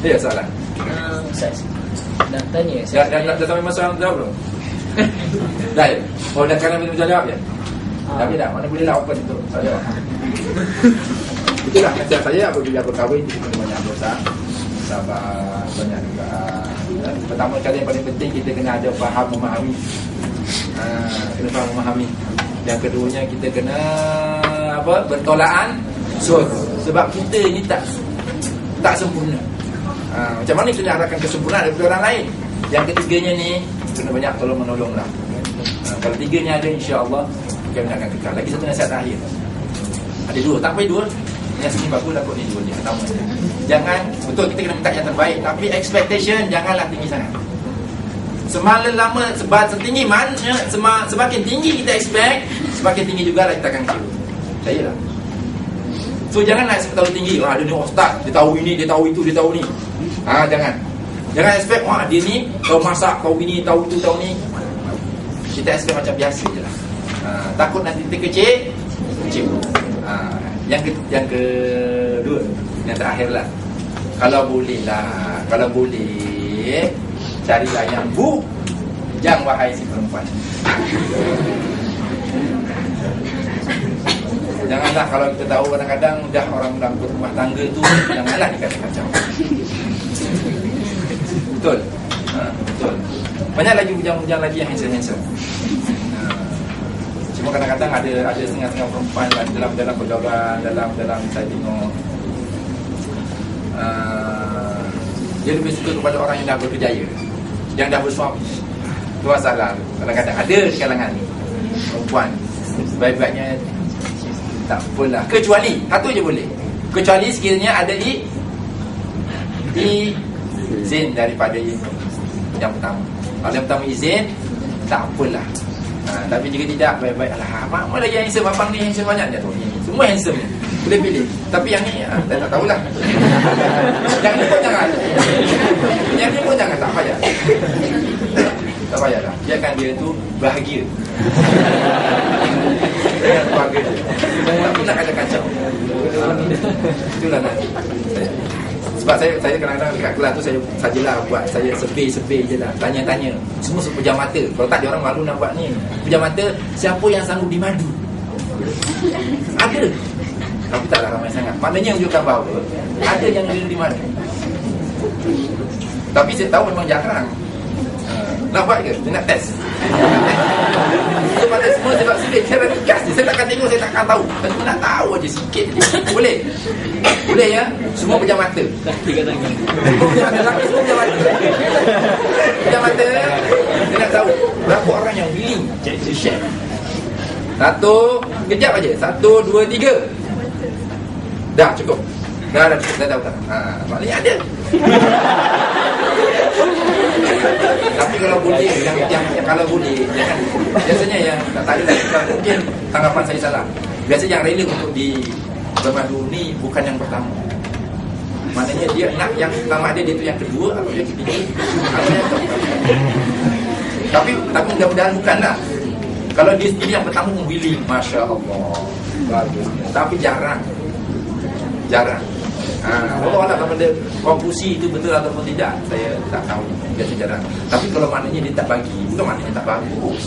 Ya soalan. Ustaz, nak tanya Dah sampai masa orang jawab belum? Dah ya? Oh dah kanan boleh jawab ya? Tapi dah, mana boleh lah open untuk saya. Itulah nasihat saya apabila berkahwin, kita kena banyak dosa, sabar, banyak juga. Pertama kali yang paling penting, kita kena ada faham memahami. Kena faham memahami. Yang keduanya, kita kena bertolaan sebab kita ni tak sempurna. Macam mana kita nak arahkan kesempurnaan daripada orang lain? Yang ketiganya ni kena banyak tolong-menolong lah. Kalau tiga ni ada, insya-Allah kita akan kekal. Lagi satu nasihat terakhir. Ada dua, tak payah dua. Yang sini bagus lah kot ni dua ni. Pertama, jangan, betul kita kena minta yang terbaik, tapi expectation janganlah tinggi sangat. Semakin lama setinggi mana, semakin tinggi kita expect, semakin tinggi juga lah kita akan kecewa. Percayalah. So janganlah terlalu tinggi. Dia ni ustaz, dia tahu ini, dia tahu itu, dia tahu ni. Jangan expect dia ni tahu masak, tahu ini, tahu itu, tahu ni. Kita expect macam biasa je lah. Takut nanti kecewa. Yang kedua, yang terakhir lah, kalau boleh carilah yang bujang, wahai si perempuan. Janganlah kalau kita tahu kadang-kadang dah orang berumah tangga tu, janganlah dikacau. Betul. Betul. Banyak lagi bujang-bujang lagi yang handsome. Cuma kadang-kadang ada setengah-setengah perempuan dalam pergaulan, dalam saya tengok dia lebih suka kepada orang yang dah berkejaya, yang dah bersuami. Itu masalah. Kadang-kadang ada di kalangan ni perempuan sebaik-baiknya tak apalah, kecuali satu je boleh, kecuali sekiranya ada izin daripada yang pertama. Kalau yang pertama izin, tak apalah. Tapi jika tidak, baik-baik. Mana lagi yang handsome? Abang ni handsome banyak je tu. Semua handsome ni, boleh pilih. Tapi yang ni saya tak tahulah. Yang ni pun jangan. Yang ni pun jangan, tak payah. Tak payah lah. Biarkan dia tu bahagia dengan keluarga dia. Tak pernah ada kacau. Itulah nanti. Sebab saya kadang-kadang dekat kelas tu sajalah buat, saya survey je lah, tanya-tanya. Semua pejam mata. Kalau tak, dia orang malu nak buat ni. Pejam mata, siapa yang sanggup dimadu? Ada. Tapi taklah ramai sangat. Maknanya menunjukkan bahawa ada yang dimadu. Tapi saya tahu memang jarang. Nak buat ke? Dia nak test. Sebab semua sebab sulit. Saya dah tegas je. Saya takkan tengok, saya takkan tahu. Saya cuma nak tahu je sikit je. Boleh? Boleh ya? Semua pejam mata. Laki kat tangan. Laki semua pejam mata. Pejam mata. Dia nak tahu berapa orang yang willing to share. Kejap aja. 1, 2, 3. Dah cukup. Dah cukup. Dah tahu tak? Maknanya ada. Tapi kalau boleh, kalau boleh, jangan. Biasanya yang tak ada, mungkin tanggapan saya salah. Biasanya yang rela untuk bermadu ni bukan yang pertama. Maknanya dia nak yang pertama ada, dia tu yang kedua atau yang ketiga atau yang keempat. Tapi mudah-mudahan bukanlah. Kalau dia sendiri yang pertama willing, Masya Allah, bagus. Tapi jarang. Allah Allah, kalau dia konklusi itu betul ataupun tidak, saya tak tahu. Biasa jarang. Tapi kalau maknanya dia tak bagi, bukan maknanya tak bagus.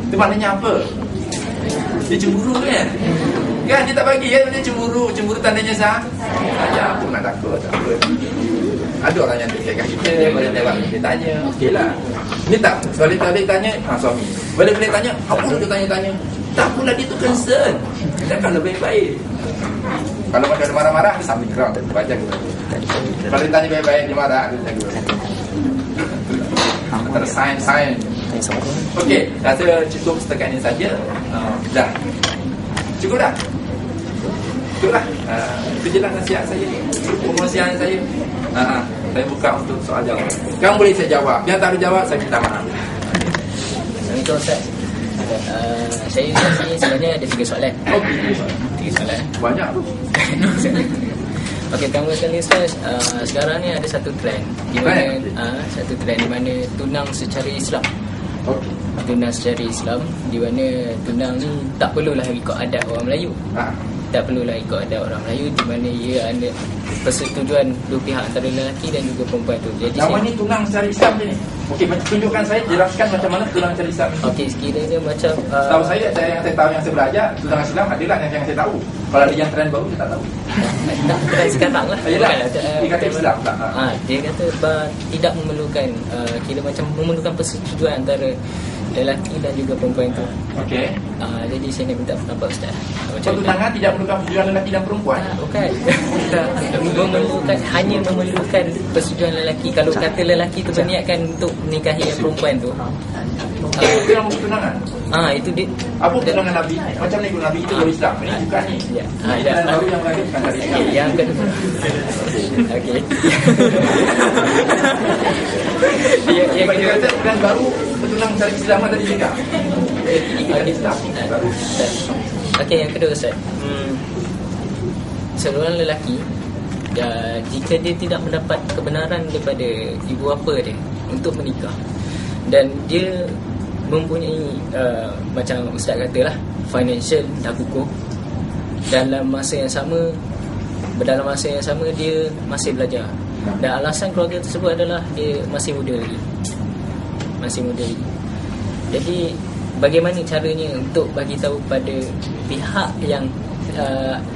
Itu maknanya apa? Dia cemburu kan? Kan dia tak bagi, dia cemburu. Cemburu tandanya ya aku nak takut, tak apa. Ada orang yang dekat kita, dia boleh dia tanya, okey lah. Ni tak, balik tanya, suami. Balik tanya, apa dia tanya-tanya? Tak pula, dia tu concern. Jangan lebih baik. Kalau macam marah-marah, dia sambil gerak, dia baca ke. Kalau dia tanya baik-baik, dia marah, dia jaga. Antara sign. Okey, rasa cukup setakat ini saja. Dah. Cukup dah? Cukup lah. Itu je lah nasihat saya, perkongsian saya. Saya buka untuk soal jawab. Kamu boleh saya jawab. Yang tak ada jawab, saya minta maaf. Assalamualaikum Ustaz. Saya sebenarnya ada 3 soalan. Okey. 3 soalan. Banyak tu. Okey, pertama sekali Ustaz, sekarang ni ada satu trend di mana tunang secara Islam. Okey. Tunang secara Islam di mana tunang ni tak perlulah ikut adat orang Melayu. tak perlulah ikut adat orang Melayu di mana ia ada persetujuan dua pihak antara lelaki dan juga perempuan tu. Jadi Nama ni tunang secara Islam je ni. Okey, tunjukkan saya, jelaskan macam mana tunang secara Islam ni. okey, sekiranya macam Setahu saya yang saya tahu, yang saya belajar, tunang Islam adalah yang saya tahu. Kalau ada yang trend baru, saya tak tahu. tak trend sekarang lah. Yelah, Bukanlah, dia kata Islam tak? Dia kata tidak memerlukan kira macam memerlukan persetujuan antara lelaki dan juga perempuan tu. Okey. Jadi saya nak minta pendapat Ustaz. Macam Tunangan tidak memerlukan persetujuan lelaki dan perempuan. bukan. Hanya memerlukan persetujuan lelaki. Kalau kata lelaki tu berniatkan untuk menikahi yang perempuan tu, Itu yang tunangan. itu dia. Apa tunangan Nabi? Macam ni ikut Nabi itu baru Islam. Ini bukan ni. Ya. Ini trend baru yang melahirkan dari Islam. Okey, yang kedua. Okey. Yang kedua kata trend baru tunang secara Islam ada di juga. Ini Islam baru. Okey, yang kedua Ustaz. Seorang lelaki jika dia tidak mendapat kebenaran daripada ibu bapa dia untuk menikah dan dia mempunyai macam Ustaz katalah financial dah kukuh, dalam masa yang sama dia masih belajar dan alasan keluarga tersebut adalah dia masih muda lagi. Jadi bagaimana caranya untuk bagi tahu pada pihak yang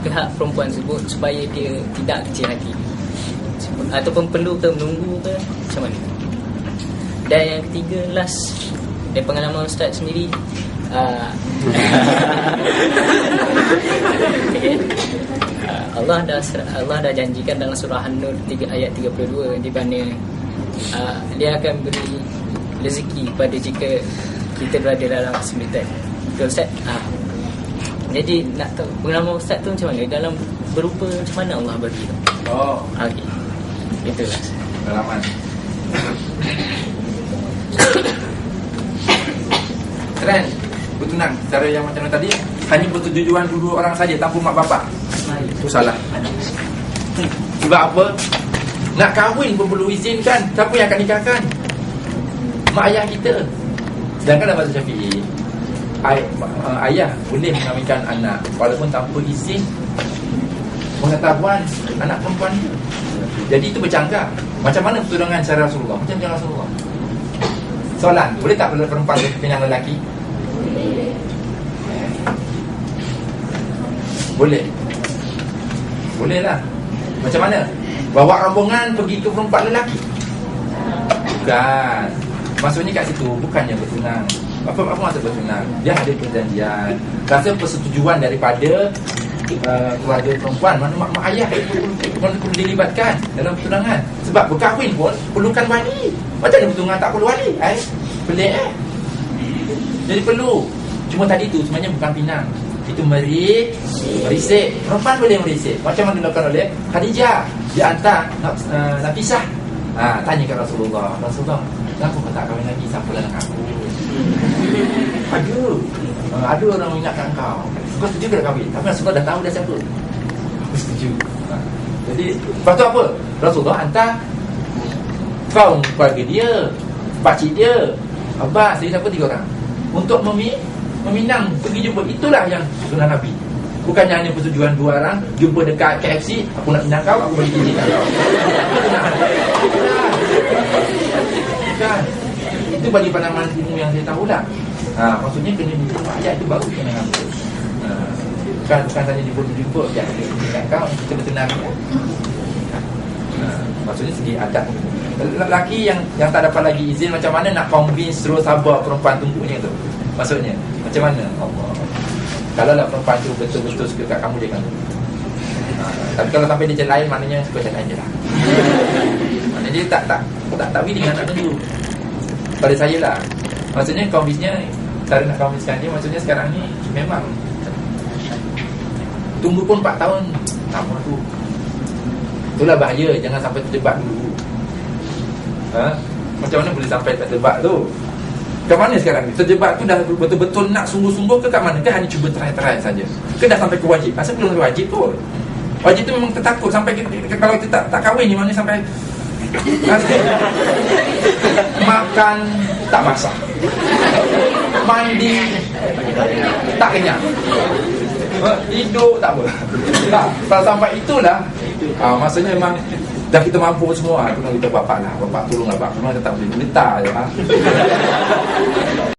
pihak perempuan tersebut supaya dia tidak kecil hati, ataupun perlu ke menunggu ke macam mana? Dan yang ketiga, last, dari pengalaman Ustaz sendiri, okay. Allah dah janjikan dalam surah An-Nur 3 ayat 32 di mana dia akan beri rezeki pada jika kita berada dalam kesulitan. Betul Ustaz? Jadi nak tahu pengalaman Ustaz tu macam mana, dalam berupa macam mana Allah bagi tu? Okey. Itulah Pengalaman. Trend bertunang cara yang macam tadi hanya bertujuan dua orang saja tanpa mak bapak. Itu salah. Sebab apa? Nak kahwin pun perlu izin kan. Siapa yang akan nikahkan? Mak ayah kita. Sedangkan dalam bahasa Syafi'i, ayah boleh mengahwinkan anak walaupun tanpa izin pengetahuan anak perempuan itu. Jadi itu bercanggah. Macam mana pertunangan cara Rasulullah? Macam cara Rasulullah. Soalan, boleh tak perempuan dengan lelaki? Boleh. Boleh lah. Macam mana? Bawa rombongan pergi ke perempuan lelaki? Bukan. Maksudnya kat situ bukannya bertunang. Apa maksud bertunang? Dia ada perjanjian, rasa persetujuan daripada keluarga perempuan, mana mak ayah itu perlu dilibatkan dalam pertunangan. Sebab berkahwin pun perlukan wali. Macam mana bertunang tak perlu wali? Pelik Jadi perlu. Cuma tadi tu sebenarnya bukan pinang. Itu merisik. Perempuan boleh merisik. Macam mana dilakukan oleh Khadijah. Dia hantar Nafisah. Tanya kat Rasulullah, kenapa kau tak kahwin lagi? Siapa lah nak aku? Ada orang mengingatkan kau. Kau setuju ke nak kahwin? Tapi Rasulullah dah tahu dah siapa. Aku setuju. Jadi lepas tu apa? Rasulullah hantar kaum keluarga dia, pakcik dia, abang, siapa 3 orang untuk meminang pergi jumpa. Itulah yang sunnah Nabi. Bukannya hanya persetujuan 2 orang jumpa dekat KFC, aku nak minang kau, aku bagi izin kat kau. Bukan. Itu bagi pandangan ilmu yang saya tahulah. Maksudnya kena jumpa ayat itu baru kena nampak. Bukan saja jumpa ya, kat kau kita bertenang. Maksudnya segi adab. Lelaki yang tak dapat lagi izin, macam mana nak convince terus sabar perempuan tunggunya tu? Maksudnya macam mana? Allah. Kalau lah perempuan tu betul-betul suka kat kamu, dia kan. Tapi kalau sampai dia jalan lain, maknanya suka jalan lain je lah. Maknanya dia tak wili dengan anak dulu. Pada saya lah. Maksudnya convince-nya, cara nak convince-kan dia, maksudnya sekarang ni memang tunggu pun 4 tahun lama tu. Itulah bahaya. Jangan sampai terjebak dulu. Macam mana boleh sampai terjebak tu? Kat mana sekarang ni? Terjebak tu dah betul-betul nak sungguh-sungguh ke kat mana? Ke hanya cuba try-try saja? Ke dah sampai ke wajib? Asal belum wajib pun. Wajib tu memang tertakut sampai kalau kita tak kahwin ni, mana sampai makan tak masak, mandi tak kenyang. Hidup tak apa. Tak, kalau sampai itulah, maksudnya memang dah kita mampu semua, tolong kita bapak lah, bapak tolonglah bapak, memang kita tak boleh minta je.